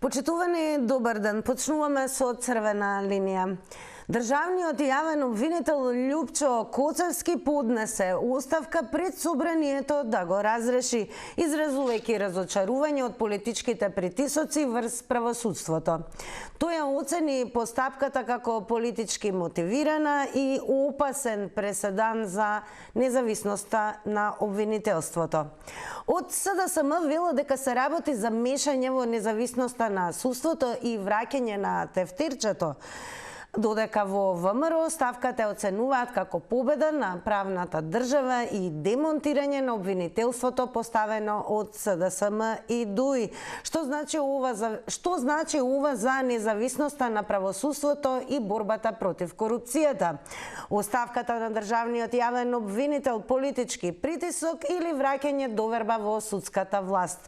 Почитувани, добар ден. Почнуваме со црвена линија. Државниот јавен обвинител Љупчо Коцевски поднесе оставка пред собранието да го разреши, изразувајќи разочарување од политичките притисоци врз правосудството. Тој ја оцени постапката како политички мотивирана и опасен преседан за независноста на обвинителството. Од СДСМ вело дека се работи за мешање во независноста на судството и враќање на тефтерчето, додека во ВМРО ставката оценуваат како победа на правната држава и демонтирање на обвинителството поставено од СДСМ и ДУИ. Што значи ова за независноста на правосудството и борбата против корупцијата? Оставката на државниот јавен обвинител, политички притисок или враќање доверба во судската власт?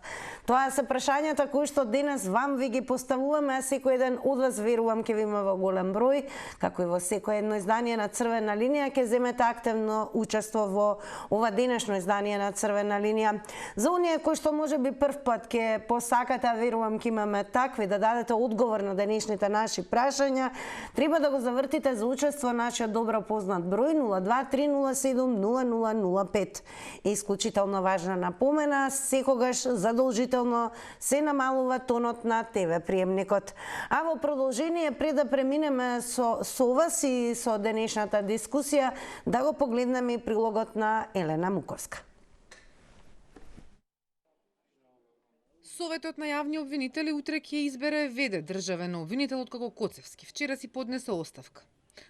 Тоа се прашањата кои што денес вам ви ги поставуваме, а секој еден од вас верувам ќе ви има во голем број, како и во секој едно издание на Црвена линија ќе земете активно учество во ова денешно издание на Црвена линија. За оние кои што можеби прв пат ќе посакате, а верувам ќе имаме такви, да дадете одговор на денешните наши прашања, треба да го завртите за учество нашиот добро познат број 023070005. Исклучително важна напомена, секогаш задолжително се намалува тонот на ТВ приемникот. А во продолжение, пред да преминеме со вас и со денешната дискусија, да го погледнеме и прилогот на Елена Муковска. Советот на јавни обвинители утре ќе избере веде државен обвинител откако Коцевски вчера си поднесе оставка.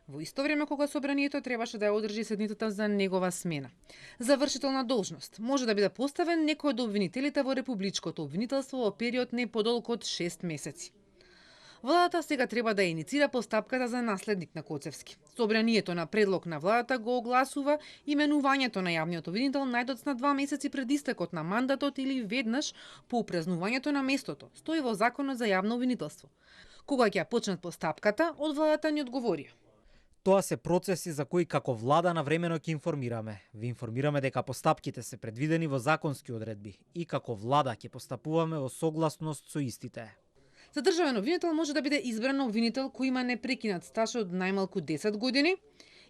Во исто време кога собранието требаше да ја одржи седницата за негова смена. За вршител на должност може да биде поставен некој од обвинителите во републичкото обвинителство во период не подолг од 6 месеци. Владата сега треба да иницира постапката за наследник на Коцевски. Собранието на предлог на владата го огласува именувањето на јавниот обвинител најдоцна 2 месеци пред истекот на мандатот или веднаш по упразнувањето на местото. Стои во Законот за јавно обвинителство. Кога ќе почнат постапката, од владата ни одговорија: Тоа се процеси за кои како влада навремено ќе информираме. Ви информираме дека постапките се предвидени во законски одредби и како влада ќе постапуваме во согласност со истите. За државен обвинител може да биде избран обвинител кој има непрекинат стаж од најмалку 10 години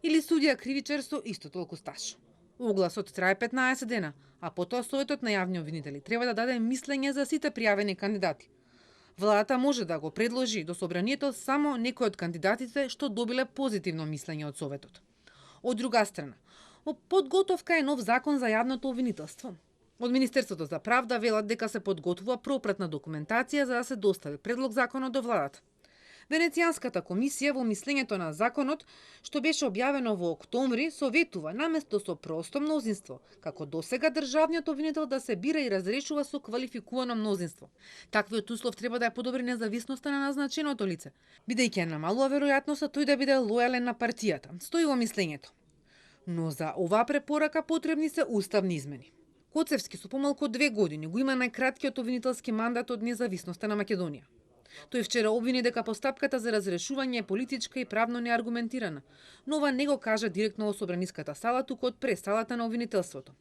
или судија кривичар со исто толку стаж. Огласот трае 15 дена, а потоа Советот на јавни обвинители треба да даде мислење за сите пријавени кандидати. Владата може да го предложи до собранието само некој од кандидатите што добиле позитивно мислење од Советот. Од друга страна, во подготовка е нов закон за јавното обвинителство. Од Министерството за правда велат дека се подготвува пропратна документација за да се достави предлог законот до владата. Венецијанската комисија во мислењето на законот, што беше објавено во октомври, советува наместо со просто мнозинство, како досега државниот обвинител да се бира и разрешува со квалификувано мнозинство. Таквиот услов треба да ја подобри независноста на назначеното лице, бидејќи ја намалува веројатноста тој да биде лојален на партијата. Стои во мислењето. Но за оваа препорака потребни се уставни измени. Коцевски со помалку од 2 години го има најкраткиот обвинителски мандат од независноста на Македонија. Тој вчера обвини дека постапката за разрешување е политичка и правно неаргументирана, но ова не го кажа директно во собраниската сала, туку од пресалата на обвинителството.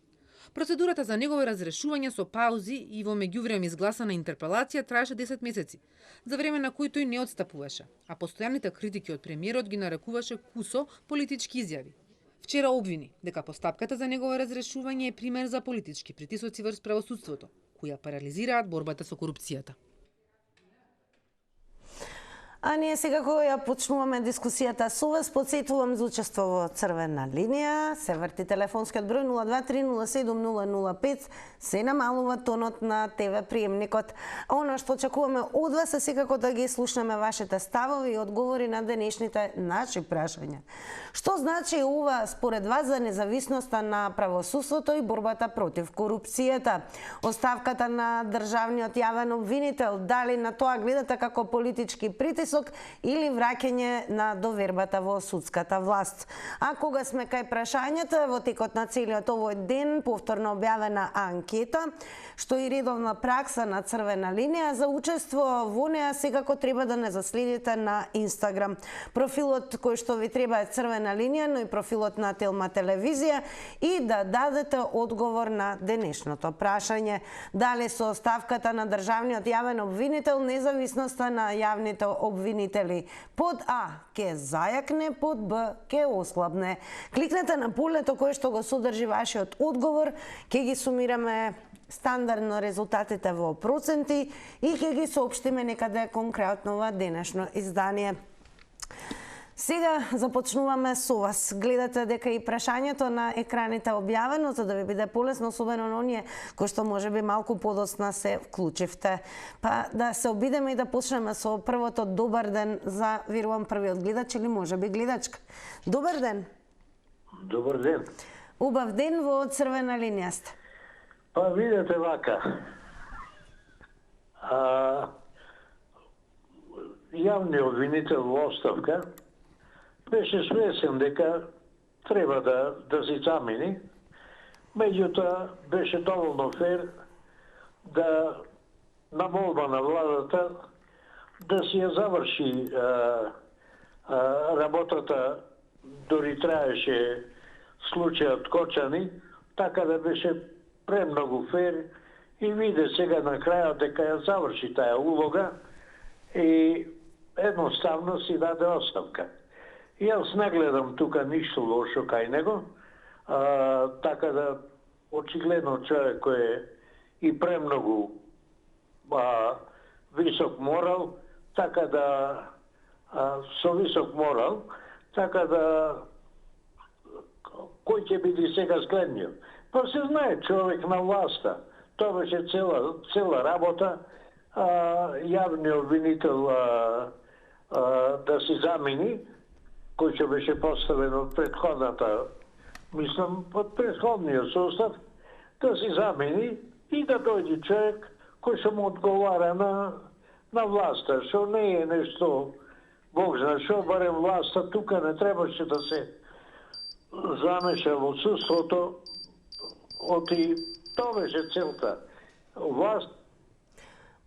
Процедурата за негово разрешување со паузи и во меѓувреме изгласана интерпелација траеше 10 месеци, за време на кој тој не отстапуваше, а постојаните критики од премиерот ги нарекуваше кусо политички изјави. Вчера обвини дека постапката за негово разрешување е пример за политички притисоци врз правосудството, кои ја парализираат борбата со корупцијата. А ние сега кога ја почнуваме дискусијата со вас, подсетувам за учество во Црвена линија, се врти телефонскиот број 023070005, се намалува тонот на ТВ приемникот. Она што очекуваме од вас е секако да ги слушнеме вашите ставови и одговори на денешните наши прашања. Што значи ова според вас за независноста на правосудството и борбата против корупцијата? Оставката на државниот јавен обвинител, дали на тоа гледате како политички притисок притисок или враќање на довербата во судската власт. А кога сме кај прашањата, во текот на целиот овој ден повторно објавена анкета, што и редовна пракса на Црвена линија, за учество во неа секако треба да не заследите на Инстаграм. Профилот кој што ви треба е Црвена линија, но и профилот на Телма телевизија, и да дадете одговор на денешното прашање. Дали со оставката на државниот јавен обвинител независноста на јавните обвинители под А ке зајакне, под Б ке ослабне. Кликнете на полето кое што го содржи вашиот одговор, ке ги сумираме стандардно резултатите во проценти и ќе ги соопштиме некаде конкретно во денешно издание. Сега започнуваме со вас. Гледате дека и прашањето на екраните објавено, за да ви биде полесно, особено на оние кои што можеби малку подоцна се вклучивте. Па да се обидеме и да почнеме со првото добар ден за, верувам, првиот гледач или можеби гледачка. Добар ден. Добар ден. Убав ден во Црвена линија сте. Па видете вака. Јавниот обвинител во оставка беше свесен дека треба да се замени, меѓутоа беше доволно фер да на молба на владата да си ја заврши работата, дори траеше случајот Кочани, така да беше премногу фер и виде сега на крајот дека ја заврши таа улога и едноставно си даде оставка. Јас не гледам тука ништо лошо кај него, така да очигледно човек кој е и премногу висок морал, така да со висок морал, така да кој ќе биде сега следниот. Па се знае човек на власта. Тоа беше цела работа, јавниот обвинител да се замени, кој што беше поставен од претходната, мислам, од претходниот состав, да се замени и да дојде човек кој што му одговара на власта, што не е нешто, Бог зна што, барем власта тука не требаше да се замеша во судството, оти тоа беше целта. Власт.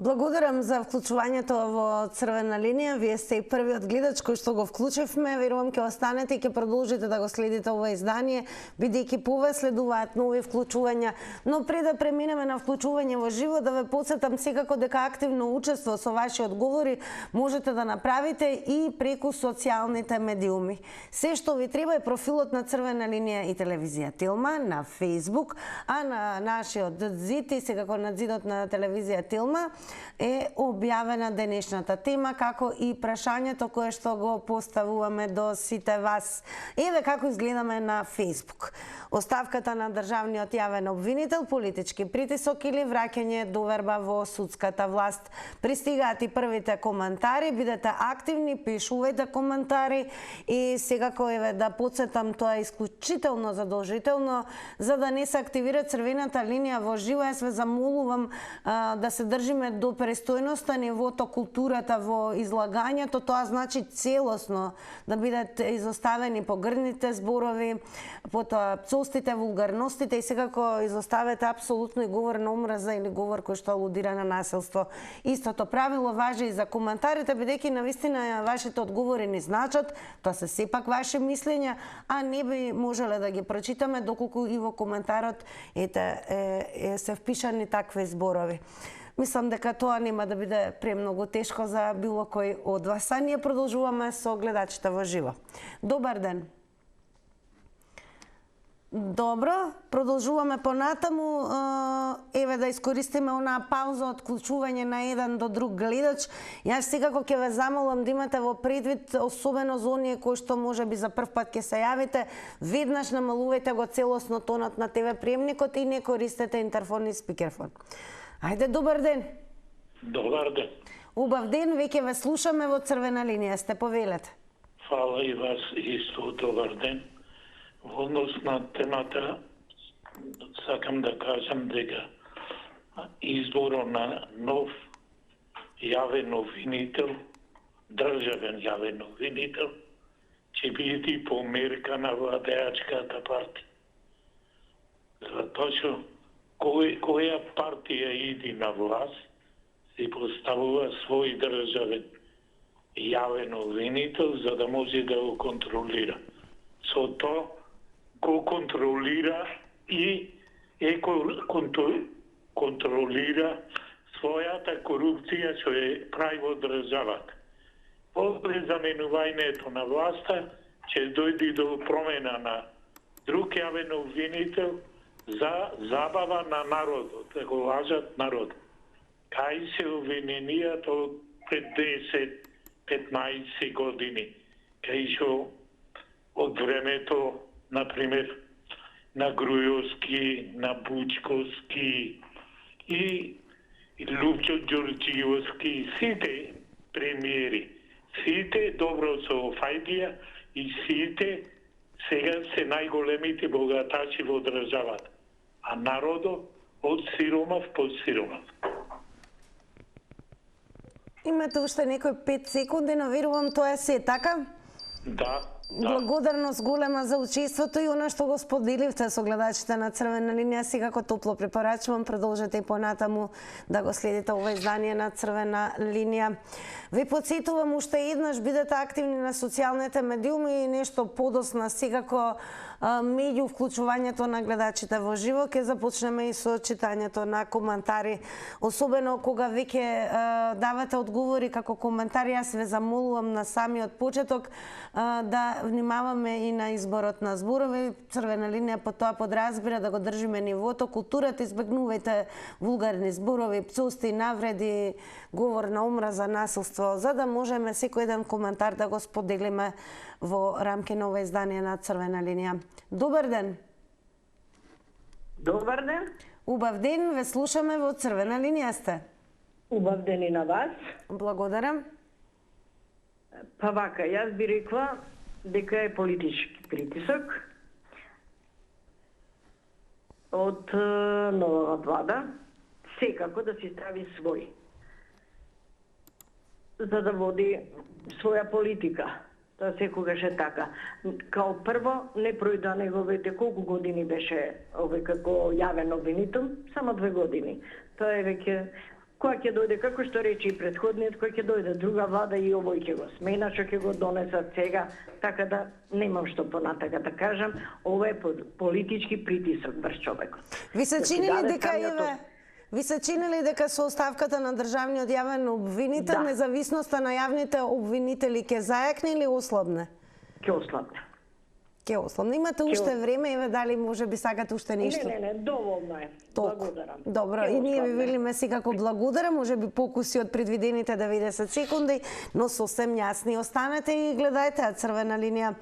Благодарам за вклучувањето во Црвена линија. Вие сте и првиот гледач кој што го вклучивме. Верувам ќе останете и ќе продолжите да го следите ова издание, бидејќи пове следуваат нови вклучувања. Но пред да преминеме на вклучување во живо, да ве потсетам секако дека активно учество со ваши одговори можете да направите и преку социјалните медиуми. Се што ви треба е профилот на Црвена линија и телевизија Телма на Facebook, а на нашиот зид и секако на зидот на телевизија Телма е објавена денешната тема, како и прашањето кое што го поставуваме до сите вас. Еве како изгледаме на Facebook. Оставката на државниот јавен обвинител, политички притисок или враќање доверба во судската власт. Пристигаат и првите коментари, бидете активни, пишувајте коментари и секако еве да потсетам, тоа е исклучително задолжително, за да не се активира Црвената линија во живо. Јас ве замолувам да се држиме до престојноста, нивото, културата во излагањето. Тоа значи целосно да бидат изоставени погрдните зборови, потоа пцовстите, вулгарностите и секако изоставете апсолутно и говор на омраза или говор кој што алудира на насилство. Истото правило важи и за коментарите, бидејќи навистина вашите одговори ни значат, тоа се сепак ваши мислења, а не би можеле да ги прочитаме доколку и во коментарот се впишани такви зборови. Мислам дека тоа нема да биде премногу тешко за било кој од вас. А ние продолжуваме со гледачите во живо. Добар ден. Добро, продолжуваме понатаму. Еве да искористиме онаа пауза од вклучување на еден до друг гледач. Јас секако ќе ве замолам да имате во предвид, особено за оние кои што можеби за прв пат ќе се јавите, веднаш намалувајте го целосно тонот на ТВ приемникот и не користете интерфон и спикерфон. Ајде, добар ден. Добар ден. Убав ден, веќе ве слушаме во Црвена линија, сте повелете. Фала и вас исто, добар ден. Во однос на темата, сакам да кажам дека изборот на нов јавен обвинител државен јавен обвинител ќе биде померка на владеачката партија. Затоа што која партија иди на власт, си поставува свој државен јавен обвинител за да може да го контролира. Со тоа го контролира и контролира својата корупција што е прави во државата. После заменувањето на власта ќе дојде до промена на друг јавен обвинител за забава на народот, да го лажат народот. Кај се обвиненијата од 10-15 години, кај што од времето, например, на Грујовски, на Бучковски и Лупчо Ѓорѓиевски, сите премиери, сите добро со фајдија и сите сега се најголемите богатачи во државата, а народот од сиромав по сиромав. Имате уште некои 5 секунди, но верувам тоа се така? Да. Благодарност голема за учеството и она што го споделивте со гледачите на Црвена линија. Секако топло препорачувам, продолжете и понатаму да го следите ова издание на Црвена линија. Ви потсетувам уште еднаш, бидете активни на социјалните медиуми и нешто подосна секако меѓу вклучувањето на гледачите во живо. Ке започнеме и со читањето на коментари, особено кога веќе давате одговори како коментари. Јас ве замолувам на самиот почеток да внимаваме и на изборот на зборови. Црвена линија по тоа подразбира да го држиме нивото, културата, избегнувајте вулгарни зборови, пцусти, навреди, говор на омраза, насилство, за да можеме секој еден коментар да го споделиме во рамки на ова издание на Црвена линија. Добар ден. Добар ден. Убав ден, ве слушаме во Црвена линија сте. Убав ден и на вас. Благодарам. Па вака, јас би рекла дека е политички притисок од новата влада секако да си стави свој, за да води своја политика. Тоа секогаш е така. Као прво, не пројда неговите колку години беше овој како јавен обвинител, само 2 години. Тоа е веќе која ќе дојде, како што рече и претходниот, која ќе дојде друга влада и овој ќе го смена, што ќе го донесат сега, така да немам што понатака да кажам, ова е политички притисок врз човекот. Ви се чинили дека со оставката на државниот јавен обвинител, независноста на јавните обвинители ќе зајакне или ослабне? Ќе ослабне. Ќе ослабне. Имате уште време, еве дали може би сакате уште нешто? Не, доволно е. Благодарам. Добро, и ние ви велиме секако благодарам, може би покуси од предвидените 90 секунди, но сосем јасни. Останете и гледајте Црвена линија.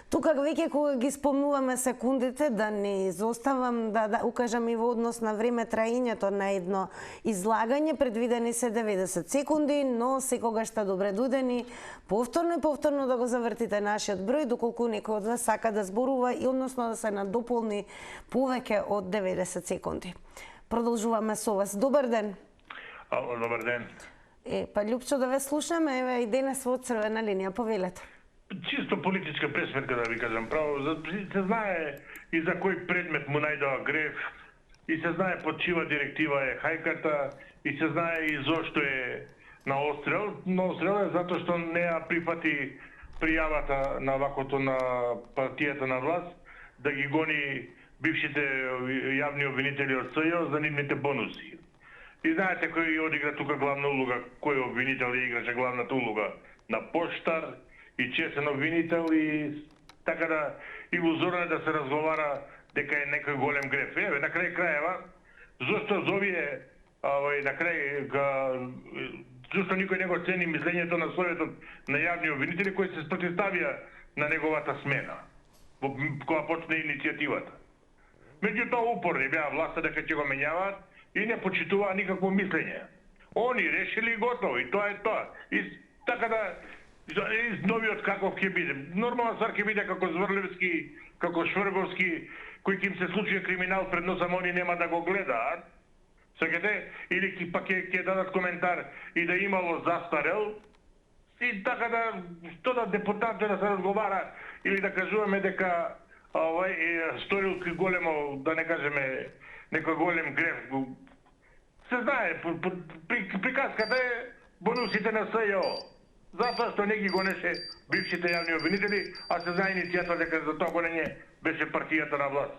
Тука веќе кога ги спомнуваме секундите, да не изоставам, да укажам и во однос на време траењето на едно излагање, предвидени се 90 секунди, но секогаш сте добре дојдени повторно и повторно да го завртите нашиот број, доколку некој од вас сака да зборува и односно да се надополни повеќе од 90 секунди. Продолжуваме со вас. Добар ден. Ало, добар ден. Па Лупчо, да ве слушаме, еве и денес во Црвена линија, повелете. Чисто политичка пресметка да ви кажам право, се знае и за кој предмет му најдоа греф, и се знае под чива директива е хајката, и се знае и зошто е на отстрел, но отстрел е затоа што не ја прифати пријавата на вакото на партијата на власт да ги гони бившите јавни обвинители од СЈО за нивните бонуси. И знаете кој одигра тука главна улога, кој обвинител играше главната улога? На поштар и честен обвинител, и така да илузорно да се разговара дека е некој голем греф. Еве, на крај крајева, зошто зовие на крај зашто никој не го цени мислењето на Советот на јавни обвинители кои се спротивставија на неговата смена, кога почне иницијативата. Меѓутоа упорни беа власта дека ќе го менјаваат и не почитуваа никакво мислење. Они решили готово и тоа е тоа. И така да новиот каков ќе биде. Нормална ствар ќе биде како Зврлевски, како Шврговски, кој ќе им се случи криминал пред носам, они нема да го гледаат. Сакате, или пак ќе дадат коментар и да имало застарел, и така да што да депутатот да се разговара или да кажуваме дека сторил големо, да не кажеме некој голем греф. Се знае, приказката е бонусите на СЈО. Затоа што не ги гонеше бившите јавни обвинители, а се знае иницијата дека за тоа гонење беше партијата на власт.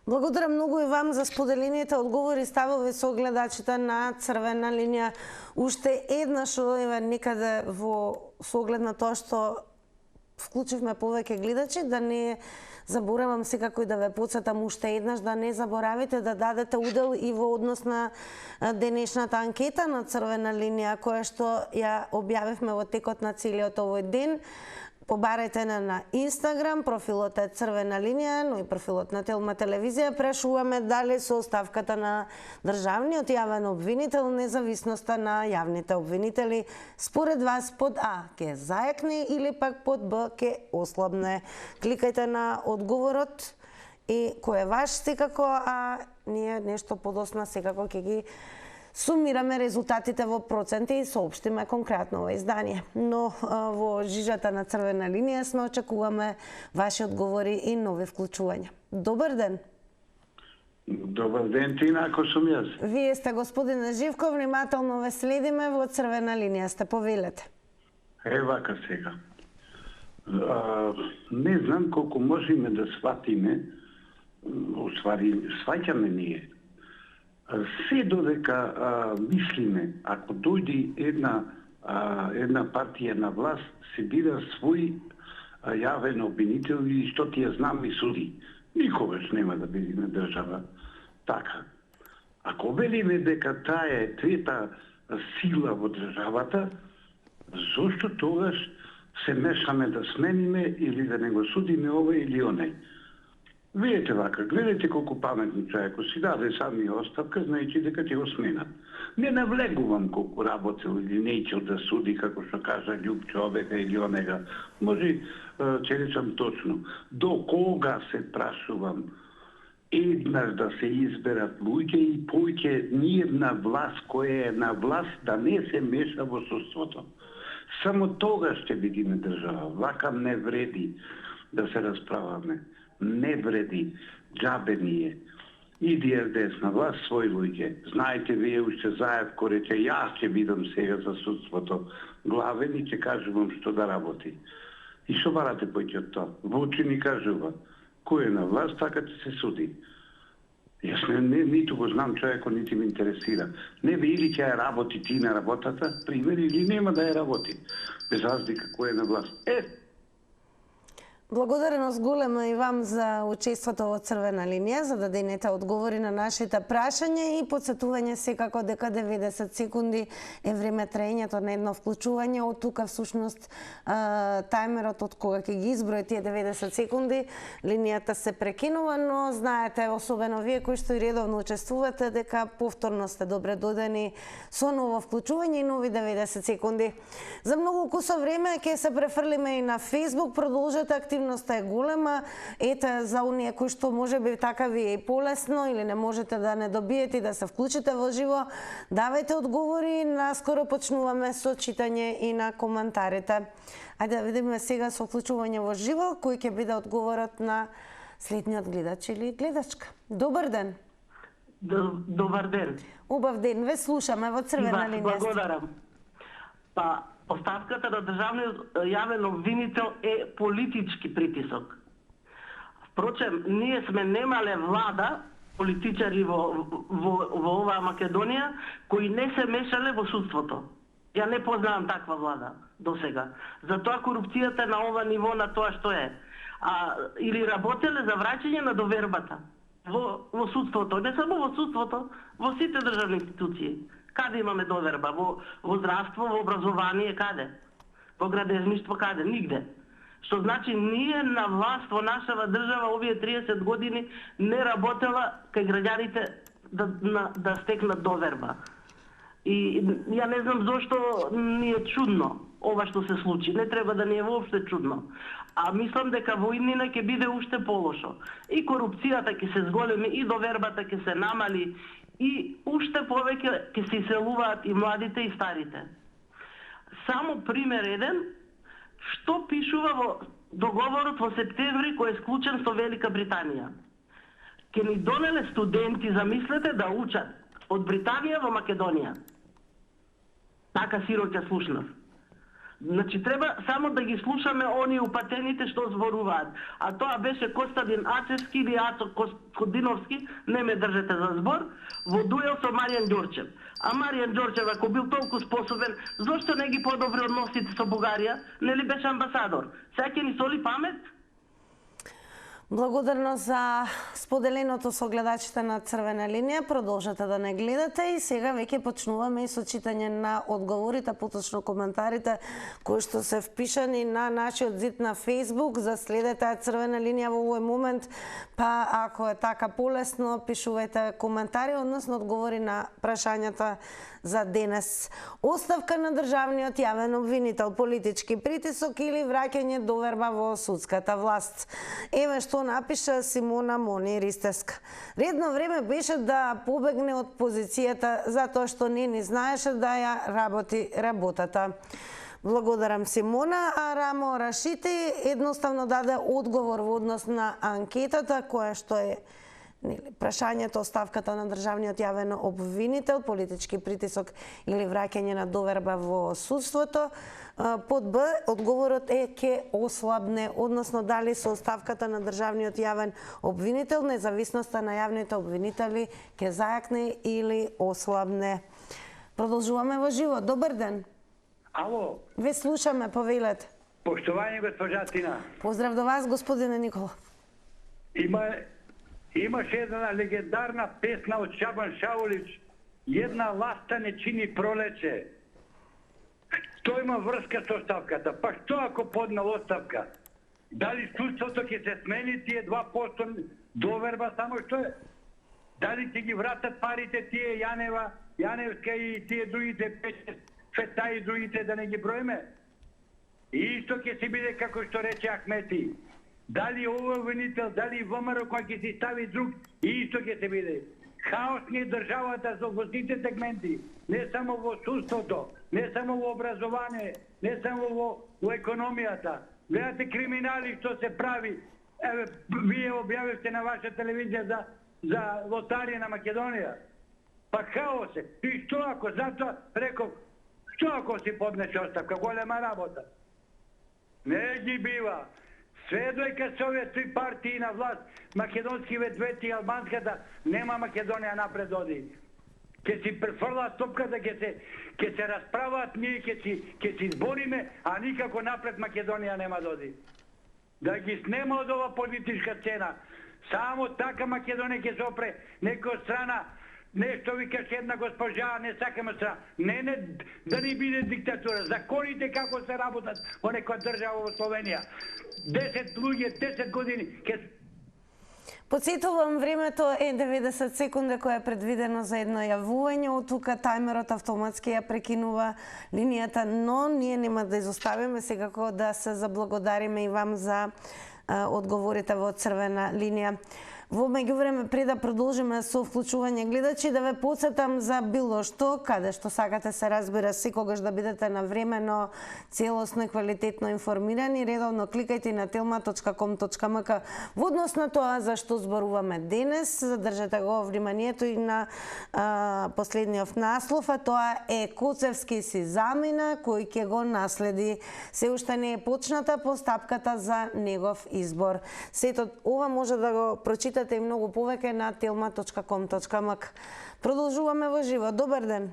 Благодарам многу и вам за споделените одговори и ставови со гледачите на Црвена линија. Уште еднаш некаде во соглед на тоа што вклучивме повеќе гледачи, да не заборавам секако и да ве потсетам уште еднаш да не заборавите да дадете удел и во однос на денешната анкета на Црвена линија, која што ја објавивме во текот на целиот овој ден. Побарајте на Инстаграм, профилот е Црвена линија, но и профилот на Телма телевизија. Прашуваме дали со оставката на државниот јавен обвинител, независноста на јавните обвинители, според вас под А ке зајакне или пак под Б ке ослабне. Кликајте на одговорот и кој е ваш секако, а ние нешто подосна секако ќе ги сумираме резултатите во проценти и соопштиме конкретно ова издание. Но во жижата на Црвена линија сме очекуваме ваши одговори и нови вклучувања. Добар ден. Добар ден, Тина, ако сум јас. Вие сте господине Живков, внимателно ве следиме во Црвена линија, сте повелете. Вака сега. Не знам колку можеме да сватиме, уствари сваќаме ние. Се додека мислиме, ако дојде една партија на власт, се бира свој јавен обвинител и што ти ја знам и суди. Никогаш нема да бидеме држава така. Ако велиме дека таа е трета сила во државата, зошто тогаш се мешаме да смениме или да не го судиме овој или оној? Видете вака, гледайте колку паметни човеко си даде сами оставка, знајќи дека ќе го сменат. Не навлегувам колку работел или неќел да суди, како што кажа Љупчо овека или онега. Може, ќе речам точно. До кога се прашувам еднаш да се изберат луѓе и поќе ниедна власт која е на власт да не се меша во судството. Само тогаш ќе бидеме држава. Вака не вреди да се расправаме. Не вреди, џабе ние. Иди РДС на власт свој луѓе. Знаете, вие уште Заевко рече, јас ќе бидам сега за судството главен и ќе кажувам што да работи. И што барате поќе од тоа? Во очи ни кажува, кој е на власт, така ќе се суди. Јас ниту го знам човеко, нити ме интересира. Не би или ќе ја работи ти на работата, пример, или нема да ја работи. Без разлика кој е на власт. Благодарност голема и вам за учеството во Црвена линија, за да дадените одговори на нашите прашања и подсетување секако дека 90 секунди е време траењето на едно вклучување. Од тука всушност тајмерот од кога ќе ги изброи тие 90 секунди, линијата се прекинува, но знаете, особено вие кои што и редовно учествувате, дека повторно сте добре додени со ново вклучување и нови 90 секунди. За многу кусо време ќе се префрлиме и на Facebook, продолжете активно. Активноста е голема. Ете, за оние кои што може би така ви е и полесно или не можете да не добиете и да се вклучите во живо, давајте одговори. Наскоро почнуваме со читање и на коментарите. Ајде да видиме сега со вклучување во живо кој ќе биде одговорот на следниот гледач или гледачка. Добар ден. Добар ден. Убав ден. Ве слушаме во Црвена линија. Благодарам. Оставката на државниот јавен обвинител е политички притисок. Впрочем, ние сме немале влада, политичари во оваа Македонија, кои не се мешале во судството. Ја не познавам таква влада до сега. Затоа корупцијата на ова ниво на тоа што е. Или работеле за враќање на довербата во судството, не само во судството, во сите државни институции. Каде имаме доверба? Во здравство, во образование, каде? Во градежништво, каде? Нигде. Што значи, ние на власт во нашава држава овие 30 години не работела кај граѓаните да стекнат доверба. И ја не знам зошто ни е чудно ова што се случи. Не треба да ни е воопште чудно. А мислам дека во иднина ќе биде уште полошо. И корупцијата ќе се зголеми, и довербата ќе се намали, и уште повеќе ќе се иселуваат и младите и старите. само пример еден, што пишува во договорот во септември кој е склучен со Велика Британија. Ке ни донеле студенти, замислете, да учат од Британија во Македонија. Така сиро ќе слушнав. Значи треба само да ги слушаме оние упатените што зборуваат. А тоа беше Костадин Ачевски или Ацо Костадиновски, не ме држете за збор, во дуел со Маријан Ѓорчев. А Маријан Ѓорчев, ако бил толку способен, зошто не ги подобри односите со Бугарија? Нели беше амбасадор? Сега ќе ни соли памет? Благодарно за споделеното со гледачите на Црвена линија. Продолжете да не гледате и сега веќе почнуваме и со читање на одговорите, поточно коментарите кои што се впишани на нашиот зид на Facebook. За следете Црвена линија во овој момент, па ако е така полесно, пишувајте коментари, односно одговори на прашањата за денес. Оставка на државниот јавен обвинител, политички притисок или враќање доверба во судската власт. Еве што напиша Симона Мони Ристеска. Редно време беше да побегне од позицијата затоа што не ни знаеше да ја работи работата. Благодарам Симона, а Рамо Рашити едноставно даде одговор во однос на анкетата која што е прашањето оставката на државниот јавен обвинител, политички притисок или враќање на доверба во судството. Под Б, одговорот е ке ослабне, односно дали со оставката на државниот јавен обвинител, независноста на јавните обвинители ке зајакне или ослабне. Продолжуваме во живо. Добар ден. Ало. Ве слушаме, повелете. Поштовање госпожа Тина. Поздрав до вас, господине Никола. Имаше една легендарна песна од Шабан Шаулич, една ласта не чини пролече. Што има врска со оставката? Па што ако поднал оставка? Дали судството ќе се смени тие 2% доверба, само што е? Дали ќе ги вратат парите тие Јаневска и тие другите Фета и другите, да не ги броиме? И исто ќе се биде како што рече Ахмети. Дали овој обвинител, дали ВМРО кој ќе си стави друг, и исто ќе се биде. Хаос ни е државата во сите сегменти, не само во судството, не само во образование, не само во економијата. Гледате криминали што се прави. Еве, вие објавивте на ваша телевизија за лотарија на Македонија. Па хаос е. И што ако, затоа реков, што ако си поднесе оставка, голема работа. Не ги бива. Све доека се овие три партии на власт, македонскиве двете и албанската, нема Македонија напред оди. Ке си префрлаат топката, ке се расправаат, ние ке си збориме, а никако напред Македонија нема да оди. Да ги снема од ова политичка сцена. Само така Македонија ке се опре некој страна. Нешто викаш една госпожа, не сакаме страна. Не, да ни биде диктатура. Законите како се работат во некоја држава во Словенија. 10 луѓе, 10 години. Подсетувам, времето е 90 секунди која е предвидено за едно јавување. Од тука тајмерот автоматски ја прекинува линијата, но ние нема да изоставиме секако да се заблагодариме и вам за одговорите во Црвена линија. Во меѓувреме, пред да продолжиме со вклучување гледачи, да ве потсетам за било што, каде што сакате се разбира секогаш да бидете навремено, целосно и квалитетно информирани, редовно кликајте на telma.com.mk во однос на тоа за што зборуваме денес. Задржете го вниманието и на последниот наслов, а тоа е Коцевски си замина, кој ќе го наследи. Се уште не е почната постапката за негов избор. Сето ова може да го прочитате и многу повеќе на telma.com.mk. Продолжуваме во живо. Добар ден.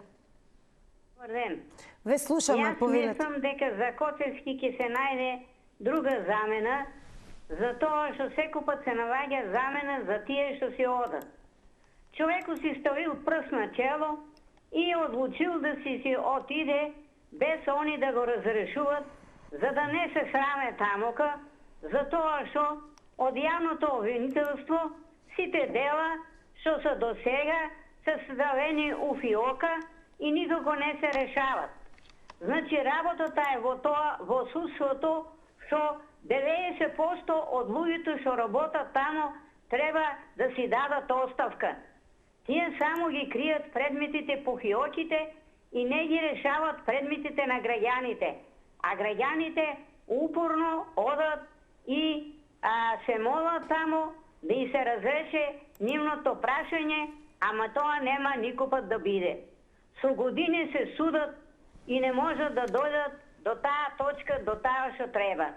Добар ден. Ве слушаме, повелете. Јас мислам дека за Коцевски ќе се најде друга замена, за тоа што секој пат се наваѓа замена за тие што си одат. Човекот си ставил прст на чело и одлучил да си отиде без они да го разрешуват, за да не се сраме тамока, за тоа што од јавното обвинителство сите дела што се до сега се ставени у фиока и никако не се решават. Значи работата е во тоа, во судството, што 90% од луѓето што работат тамо треба да си дадат оставка. Тие само ги кријат предметите по фиоките и не ги решават предметите на граѓаните. А граѓаните упорно одат и се молат таму да и се разреше нивното прашање, ама тоа нема никопат да биде. Со години се судат и не можат да дојдат до таа точка, до таа што треба.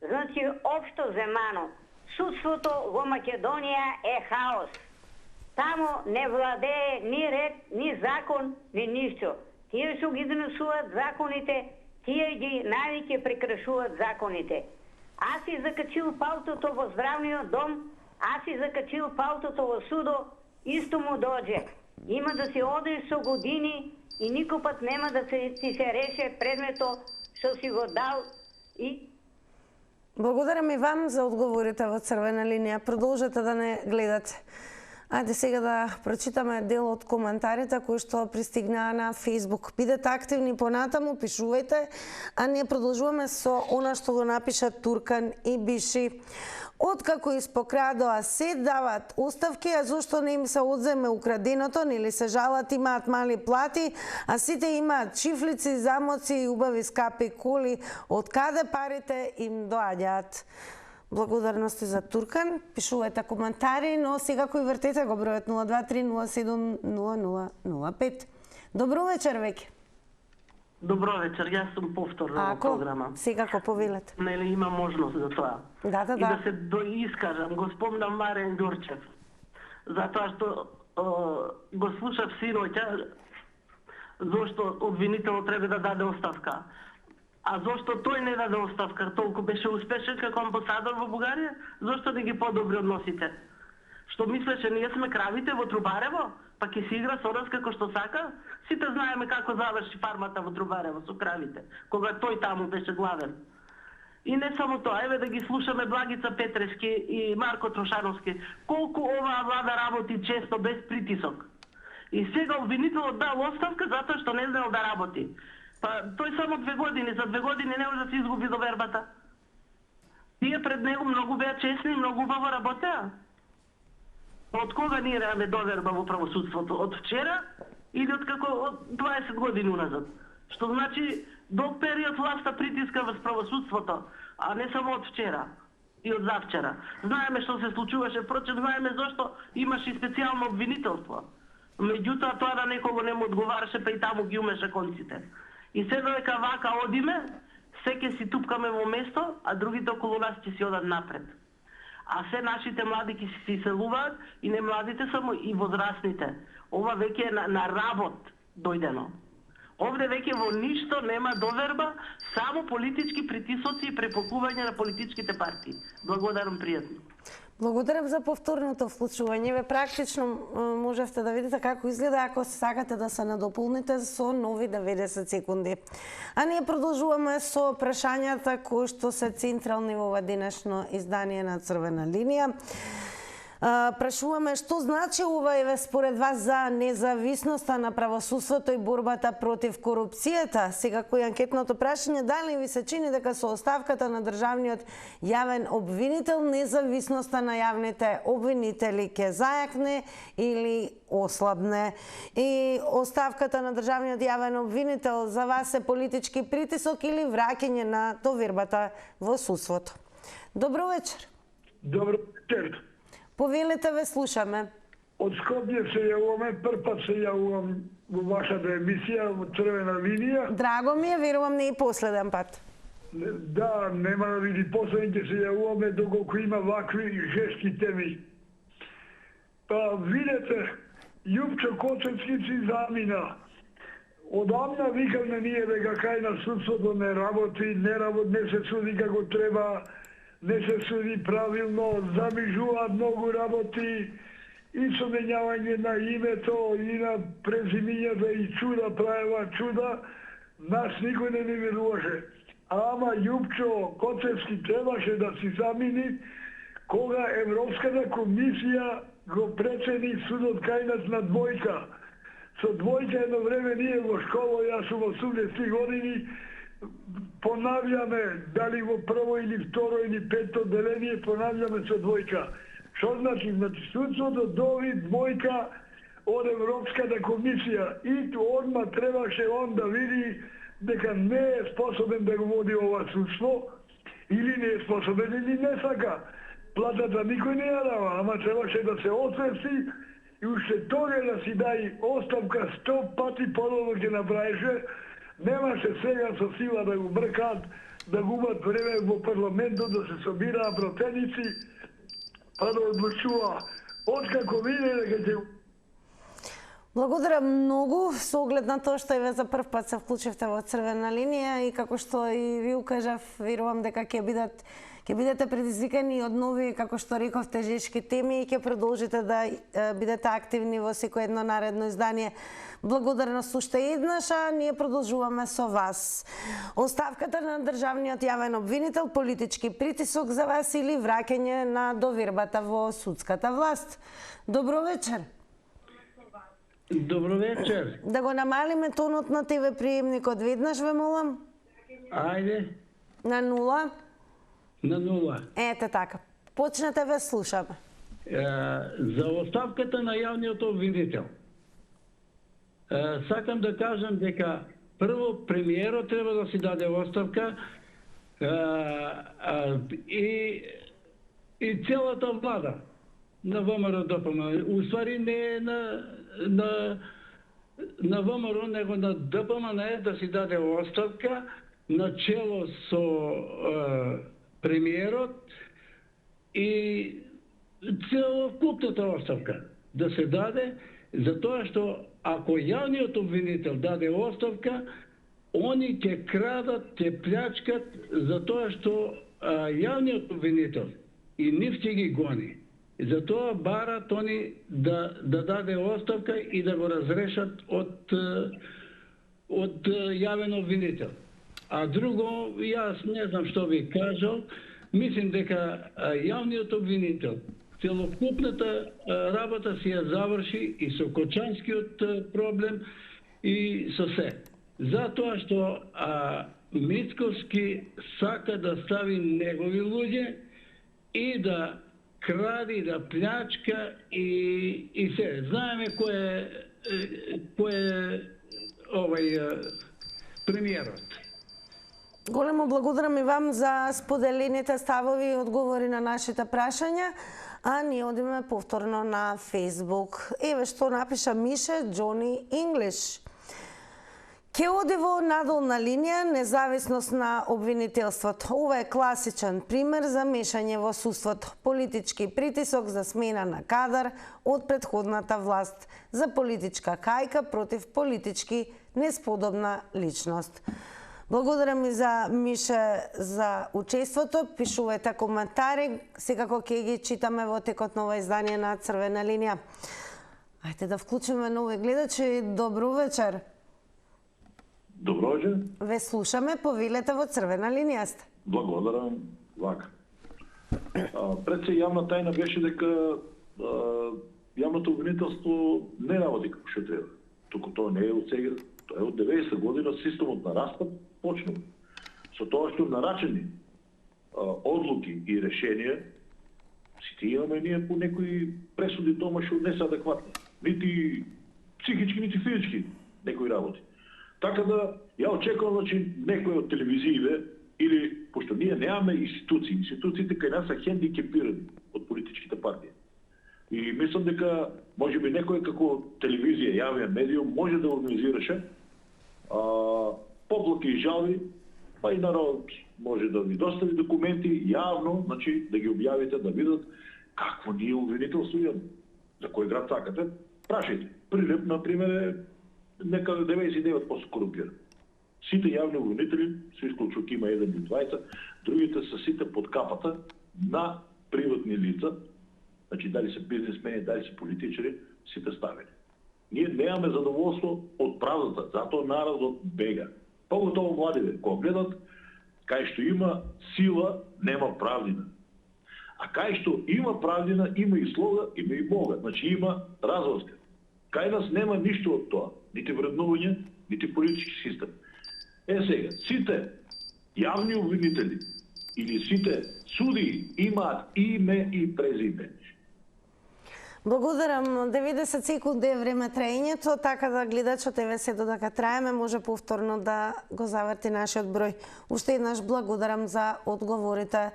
Значи, општо земано, судството во Македонија е хаос. Таму не владее ни ред, ни закон, ни ништо. Тие што ги донесуваат законите, тие ги највеќе прекршуваат законите. Аз си закачил палтото во здравниот дом, аз си закачил палтото во судо, исто му доđe. Има да си одиш со години и никопат нема да ти се реше предмето што си го дал и... Благодарам и вам за одговорите во Црвена линија. Продолжете да не гледате. Ајде сега да прочитаме дел од коментарите кои што пристигнаа на Facebook. Бидете активни понатаму, пишувајте, а ние продолжуваме со она што го напиша Туркан и Биши. Откако испокрадоа се дават оставки, а зошто не им се одземе украденото, нели се жалат, имаат мали плати, а сите имаат чифлици, замоци и убави скапи коли, од каде парите им доаѓаат? Благодарности за Туркан. Пишувајте коментари, но сега кој вртете го бројот 023070005. Добро вечер веќе. Добро вечер, јас сум повтор на програма. Секако повелете. Нели има можност за тоа. Да. И да се доискажам, го спомнам Марен Ѓорчев. Затоа што го слушав синоќа зошто обвинителот треба да даде оставка. А зошто тој не даде оставка, толку беше успешен како амбасадор во Бугарија, зошто не ги подобри односите? Што мислеше, ние сме кравите во Трубарево, па ќе си игра со нас како што сака? Сите знаеме како заврши фармата во Трубарево со кравите, кога тој таму беше главен. И не само тоа, еве да ги слушаме Благица Петрешки и Марко Трошановски, колку оваа влада работи често без притисок. И сега обвинителот дал оставка затоа што не знаел да работи. Па тој само 2 години, за 2 години не може да се изгуби довербата. Тие пред него многу беа честни и многу убаво работеа. Од кога ние немаме доверба во правосудството? Од вчера или од како од 20 години уназад? Што значи долг период власта притиска врз правосудството, а не само од вчера и од завчера. Знаеме што се случуваше, впрочем знаеме зошто имаше и специјално обвинителство. Меѓутоа тоа на некого не му одговараше, па и таму ги умеше конците. И се додека вака одиме, се ќе си тупкаме во место, а другите околу нас ќе си одат напред. А се нашите млади ќе си селуваат, и не младите само, и возрастните. Ова веќе е на работ дојдено. Овде веќе во ништо нема доверба, само политички притисоци и препокување на политичките партии. Благодарам, пријатно. Благодарам за повторното вклучување. Ве практично можевте да видите како изгледа ако сакате да се надополните со нови 90 секунди. А ние продолжуваме со прашањата кои што се централни во ова денешно издание на Црвена линија. Прашуваме што значи ова еве според вас за независноста на правосудството и борбата против корупцијата. Сега кој анкетното прашање, дали ви се чини дека со оставката на државниот јавен обвинител независноста на јавните обвинители ќе зајакне или ослабне? И оставката на државниот јавен обвинител за вас е политички притисок или враќање на довербата во судството? Добро вечер. Добро вечер. Повелете, ве слушаме. Од Скопје се јавуваме, прв пат се јавувам во вашата емисија, во Црвена линија. Драго ми е, верувам не и последен пат. Да, нема да види последен, ќе се јавуваме доколку има вакви жестки теми. Па, видете, Јупчо Коцевски си замина. Одамна викаме ние дека кај на судството не работи, не се суди како треба, не се суди правилно, замижуваат многу работи и со менјавање на името и на презимињата и чуда правева чуда, нас никој не ни веруваше. Ама Јупчо Коцевски требаше да си замини кога Европската комисија го прецени судот кај нас на двојка. Со двојка едно време ние во школа, јас сум 80 години, понавljаме, дали во прво или второ или пето деление, понавljаме со двојка. Што значи? Значи судството дови двојка, од Европската комисија и одма требаше он да види дека не е способен да го води ова судство, или не е способен или не сака. Платата никој не ја дава, ама требаше да се освести и уште тогаш да си дај оставка 100 пати подолу ќе направише. Немаше сега со сила да го бркаат, да губат време во парламентот, да се собираат протеници, па да одлучува. Откако виде дека ќе... Благодарам многу со оглед на тоа што и ве за прв пат се вклучивте во Црвена линија и како што и ви укажав, верувам дека ќе бидете предизвикани од нови, како што реков, тежешки теми и ќе продолжите да бидете активни во секој едно наредно издание. Благодарност уште еднаш, а ние продолжуваме со вас. Оставката на државниот јавен обвинител, политички притисок за вас или враќање на довербата во судската власт? Добро вечер. Добро вечер. Да го намалиме тонот на ТВ приемникот веднаш, ве молам. Ајде. На 0. На 0. Ете така. Почнете, ве слушаме. За оставката на јавниот обвинител. Сакам да кажам дека прво премиерот треба да си даде оставка и целата влада на ВМРО ДПМН. Уствари не е на ВМРО, него на ДПМН да си даде оставка начело со премиерот и целокупната оставка да се даде, затоа што ако јавниот обвинител даде оставка, они ќе крадат, ќе плячкат, затоа што јавниот обвинител и нив ќе ги гони. Затоа барат они да даде оставка и да го разрешат од јавен обвинител. А друго, јас не знам што би кажал, мислим дека јавниот обвинител целокупната работа си ја заврши и со Кочанскиот проблем и со се. Затоа што Мицковски сака да стави негови луѓе и да кради, да плячка и се. Знаеме кој е премиерот. Големо благодарам и вам за споделените ставови и одговори на нашите прашања. А ние одиме повторно на Facebook. Еве што напиша Мише Джони Инглиш. Ке оди во надолна линија независност на обвинителството. Ова е класичен пример за мешање во судството. Политички притисок за смена на кадар од претходната власт за политичка кајка против политички несподобна личност. Благодарам и за Мише за учеството. Пишувајте коментари, секако ќе ги читаме во текот на ова издание на Црвена линија. Ајде да вклучиме нови гледачи. Добро вечер. Добро вечер. Ве слушаме, повелете во Црвена линија сте. Благодарам. Вака. Пред се јавна тајна беше дека јавното обвинителство не работи како што треба. Туку тоа не е од сега, тоа е од 90 година системот на распад почнува. Со тоа што нарачени одлуки и решенија, сите имаме ние по некои пресуди тома што не се адекватни. Нити психички, нити физички некои работи. Така да, ја очекувам, значи, некој од телевизиите, или, пошто ние немаме институциите кај нас се хендикепирани од политичките партии. И мислам дека, може би, некој како телевизија, јавен медиум, може да организираше подлоки и жалби, па и народ може да ви достави документи јавно, значи, да ги објавите, да видат какво ние обвинителство имаме. За кој град сакате, прашајте. Прилеп, например, е некаде 99% корумпиран. Сите јавни обвинители, се исклучувајќи има еден или двајца, другите се сите под капата на приватни лица, значи дали се бизнесмени, дали се политичари, сите ставени. Ние немаме задоволство од правдата, затоа народот бега. Поготово младите, кога гледат, кај што има сила, нема правдина. А кај што има правдина, има и слога, има и Бога. Значи има разврска. Кај нас нема ништо од тоа. Нити вреднување, нити политички систем. Сега, сите јавни обвинители или сите суди имаат име и презиме. Благодарам. 90 секунди е време траењето, така да гледачот еве се додека траеме може повторно да го заврти нашиот број. Уште еднаш благодарам за одговорите.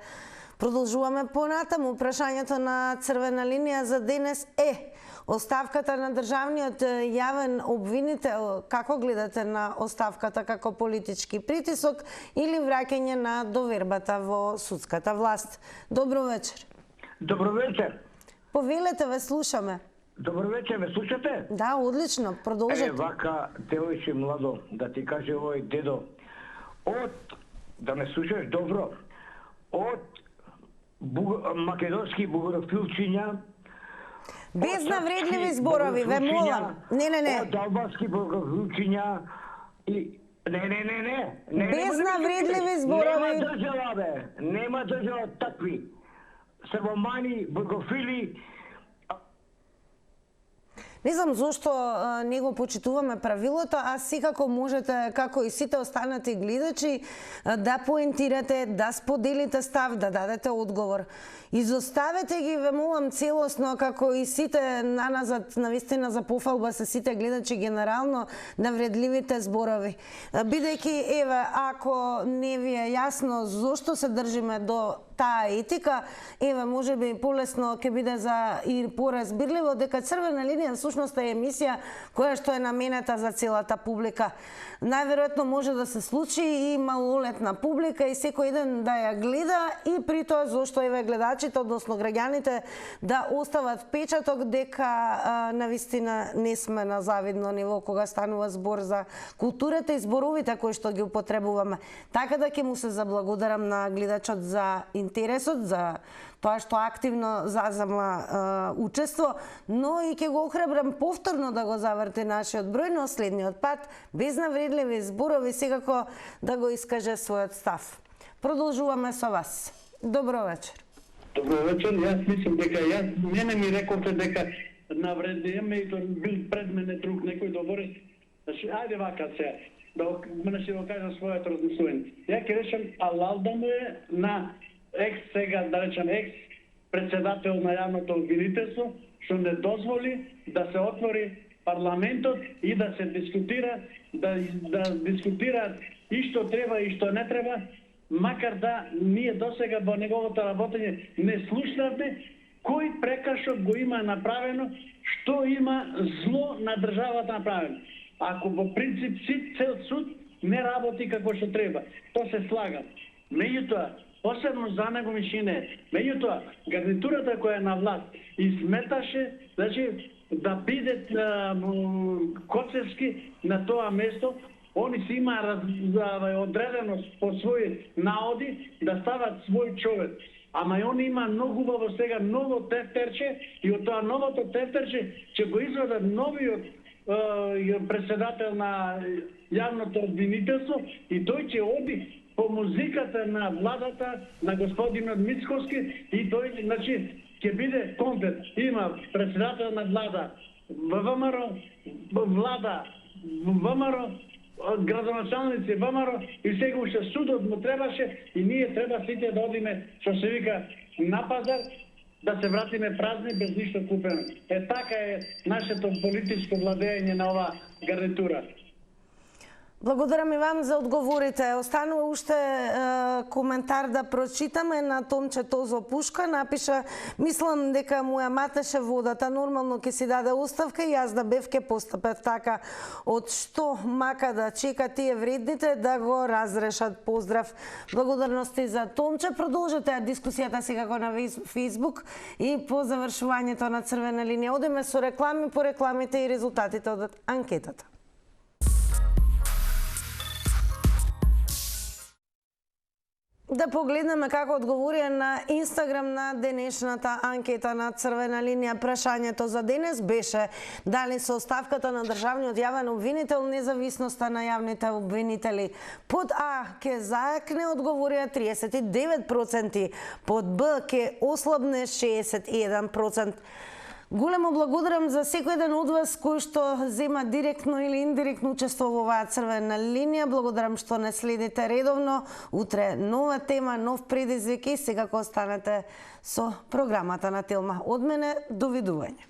Продолжуваме понатаму. Прашањето на црвена линија за денес е: оставката на државниот јавен обвинител, како гледате на оставката како политички притисок или враќање на довербата во судската власт? Добро вечер. Добро вечер. Повелете, ве слушаме. Добро вечер, ме слушате? Да, одлично, продолжете. Вака, девојче младо, да ти каже овој дедо, да ме слушаш добро, од македонски бугарофилчиња, без навредливи зборови, ве молам. Не. Од албански бугарофилчиња и Не. Без навредливи зборови. Нема држава, бе. Нема држава такви. Србомани, бургофили. Не знам зошто не го почитуваме правилото, а секако можете, како и сите останати гледачи, да поентирате, да споделите став, да дадете одговор. Изоставете ги, ве молам, целосно, како и сите наназад, навистина за пофалба се сите гледачи генерално, навредливите зборови. Бидејќи, еве, ако не ви е јасно зошто се држиме до таа етика, еве, можеби полесно ќе биде за и поразбирливо дека црвена линија всушност е емисија која што е наменета за целата публика. Најверојатно може да се случи и малолетна публика и секој ден да ја гледа и при тоа зошто еве гледачите, односно граѓаните, да остават печаток дека навистина не сме на завидно ниво кога станува збор за културата и зборовите кои што ги употребуваме. Така да ќе му се заблагодарам на гледачот за интересот, за тоа што активно зазема учество, но и ќе го охрабрам повторно да го заврти нашиот број, но следниот пат, без навредливи зборови, секако да го искаже својот став. Продолжуваме со вас. Добро вечер. Добро вечер, јас мислам дека мене ми рековте дека навредиме и тоа бил пред мене друг некој добори. Ајде вака сега, мене ќе го кажам својот размислување. Ја ќе речам, алалда му е на сега, да речем, председател на јавното обвинителство, што не дозволи да се отвори парламентот и да се дискутира, да дискутираат и што треба и што не треба, макар да ние досега во неговото работење не слушнавме кој прекршок го има направено, што има зло на државата направено. Ако во принцип цел суд не работи како што треба, то се слага. Меѓутоа, посебно за него мишине, меѓутоа, гарнитурата која е на власт и сметаше, значи, да биде Коцевски на тоа место, они си има одреденост по своји наоди да стават свој човек. Ама и они има многу убаво сега ново тефтерче и од тоа новото тефтерче ќе го извадат новиот председател на јавното обвинителство и тој ќе оди по музиката на владата на господинот Мицковски и тој, значи, ќе биде комплет. Има председател на влада ВМРО, влада ВМРО, градоначалници ВМРО и сега уште судот му требаше и ние треба сите да одиме, што се вика, на пазар, да се вратиме празни без ништо купено. Така е нашето политичко владење на оваа гарнитура. Благодарам и вам за одговорите. Останува уште коментар да прочитаме на Томче Тозо Пушка. Напиша: мислам дека му ја матеше водата, нормално ќе си даде оставка и јас да бев ке постапев така. Од што мака да чека тие вредните да го разрешат. Поздрав. Благодарности за Томче. Продолжете дискусијата секако на Фейсбук и по завршувањето на црвена линија. Одиме со реклами, по рекламите и резултатите од анкетата. Да погледнеме како одговорија на Инстаграм на денешната анкета на црвена линија. Прашањето за денес беше дали со оставката на државниот јавен обвинител независноста на јавните обвинители. Под А ке зајакне одговорија 39%, под Б ке ослабне 61%. Големо благодарам за секој еден од вас кој што зема директно или индиректно учество во оваа црвена линија. Благодарам што не следите редовно. Утре нова тема, нов предизвик и секако останете со програмата на Телма. Од мене, довидување.